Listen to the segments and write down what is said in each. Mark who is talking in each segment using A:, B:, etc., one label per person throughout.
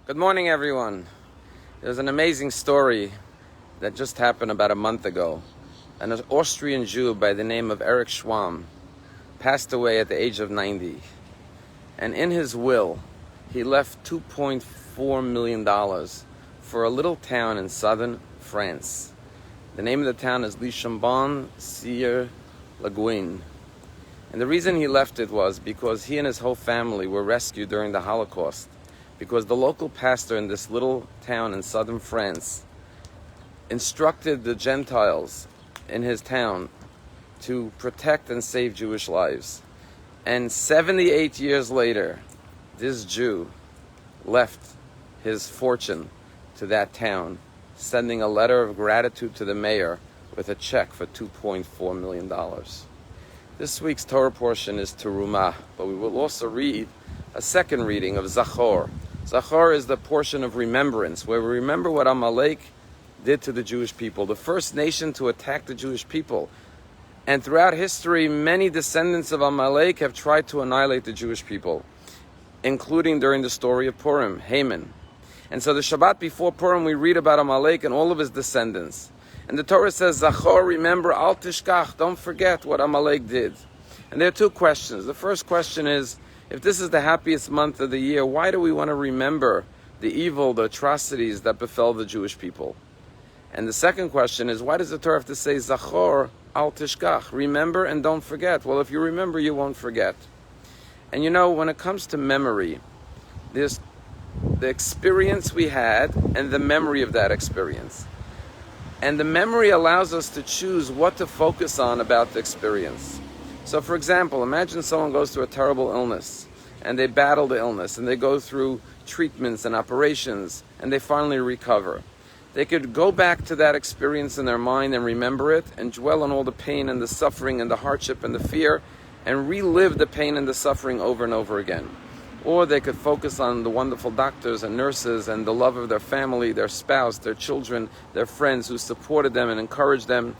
A: Good morning, everyone. There's an amazing story that just happened about a month ago. An Austrian Jew by the name of Eric Schwamm passed away at the age of 90. And in his will, he left $2.4 million for a little town in southern France. The name of the town is Chambon-sur-Laguigne. And the reason he left it was because he and his whole family were rescued during the Holocaust. Because the local pastor in this little town in southern France instructed the Gentiles in his town to protect and save Jewish lives. And 78 years later, this Jew left his fortune to that town, sending a letter of gratitude to the mayor with a check for $2.4 million. This week's Torah portion is Terumah, but we will also read a second reading of Zachor. Zachor is the portion of remembrance, where we remember what Amalek did to the Jewish people, the first nation to attack the Jewish people. And throughout history, many descendants of Amalek have tried to annihilate the Jewish people, including during the story of Purim, Haman. And so the Shabbat before Purim, we read about Amalek and all of his descendants. And the Torah says, Zachor, remember, al tishkach, don't forget what Amalek did. And there are two questions. The first question is, if this is the happiest month of the year, why do we want to remember the evil, the atrocities that befell the Jewish people? And the second question is, why does the Torah have to say, Zachor al tishkach, remember and don't forget? Well, if you remember, you won't forget. And you know, when it comes to memory, there's the experience we had and the memory of that experience. And the memory allows us to choose what to focus on about the experience. So for example, imagine someone goes through a terrible illness and they battle the illness and they go through treatments and operations and they finally recover. They could go back to that experience in their mind and remember it and dwell on all the pain and the suffering and the hardship and the fear and relive the pain and the suffering over and over again. Or they could focus on the wonderful doctors and nurses and the love of their family, their spouse, their children, their friends who supported them and encouraged them.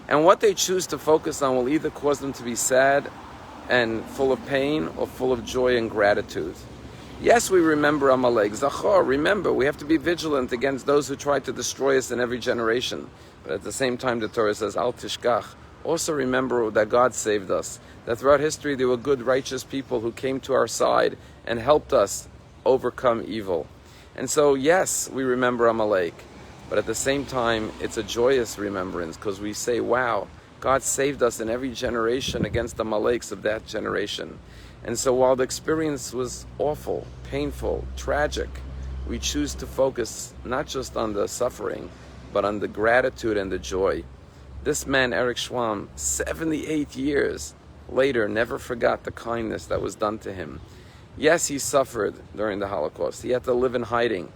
A: And what they choose to focus on will either cause them to be sad and full of pain or full of joy and gratitude. Yes, we remember Amalek. Zachor, remember, we have to be vigilant against those who try to destroy us in every generation. But at the same time, the Torah says, al tishkach. Also remember that God saved us. That throughout history there were good, righteous people who came to our side and helped us overcome evil. And so, yes, we remember Amalek. But at the same time, it's a joyous remembrance because we say, wow, God saved us in every generation against the Amaleks of that generation. And so while the experience was awful, painful, tragic, we choose to focus not just on the suffering, but on the gratitude and the joy. This man, Eric Schwamm, 78 years later, never forgot the kindness that was done to him. Yes, he suffered during the Holocaust. He had to live in hiding.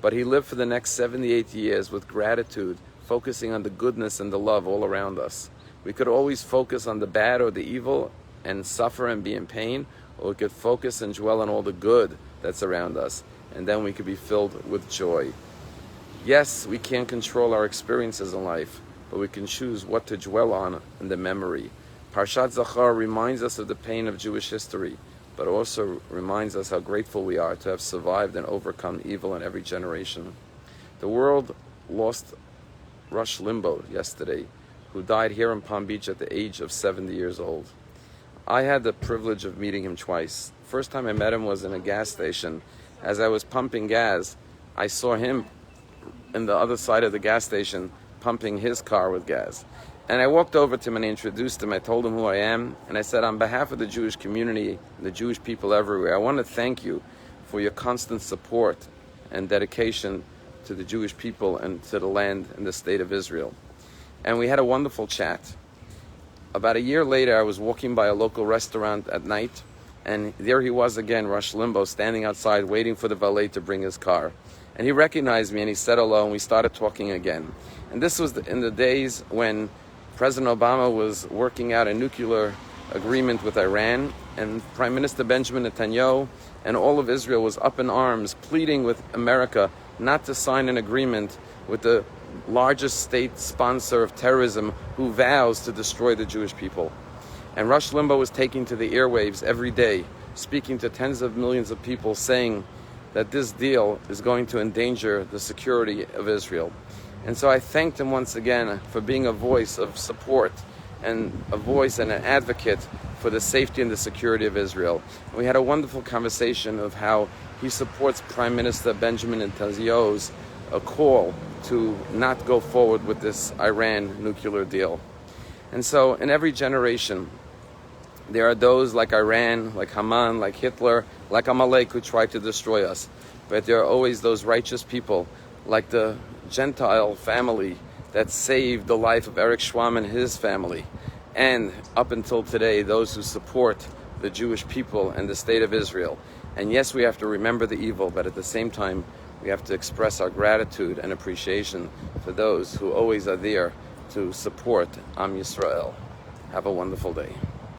A: But he lived for the next 78 years with gratitude, focusing on the goodness and the love all around us. We could always focus on the bad or the evil and suffer and be in pain, or we could focus and dwell on all the good that's around us, and then we could be filled with joy. Yes, we can't control our experiences in life, but we can choose what to dwell on in the memory. Parshat Zachor reminds us of the pain of Jewish history, but also reminds us how grateful we are to have survived and overcome evil in every generation. The world lost Rush Limbaugh yesterday, who died here in Palm Beach at the age of 70 years old. I had the privilege of meeting him twice. First time I met him was in a gas station. As I was pumping gas, I saw him in the other side of the gas station pumping his car with gas. And I walked over to him and I introduced him. I told him who I am. And I said, on behalf of the Jewish community, the Jewish people everywhere, I want to thank you for your constant support and dedication to the Jewish people and to the land and the state of Israel. And we had a wonderful chat. About a year later, I was walking by a local restaurant at night. And there he was again, Rush Limbaugh, standing outside waiting for the valet to bring his car. And he recognized me and he said hello and we started talking again. And this was in the days when President Obama was working out a nuclear agreement with Iran, and Prime Minister Benjamin Netanyahu and all of Israel was up in arms pleading with America not to sign an agreement with the largest state sponsor of terrorism who vows to destroy the Jewish people. And Rush Limbaugh was taking to the airwaves every day, speaking to tens of millions of people, saying, that this deal is going to endanger the security of Israel. And so I thanked him once again for being a voice of support and a voice and an advocate for the safety and the security of Israel. And we had a wonderful conversation of how he supports Prime Minister Benjamin Netanyahu's call to not go forward with this Iran nuclear deal. And so in every generation, there are those like Iran, like Haman, like Hitler, like Amalek who tried to destroy us. But there are always those righteous people like the Gentile family that saved the life of Eric Schwamm and his family. And up until today, those who support the Jewish people and the state of Israel. And yes, we have to remember the evil, but at the same time, we have to express our gratitude and appreciation for those who always are there to support Am Yisrael. Have a wonderful day.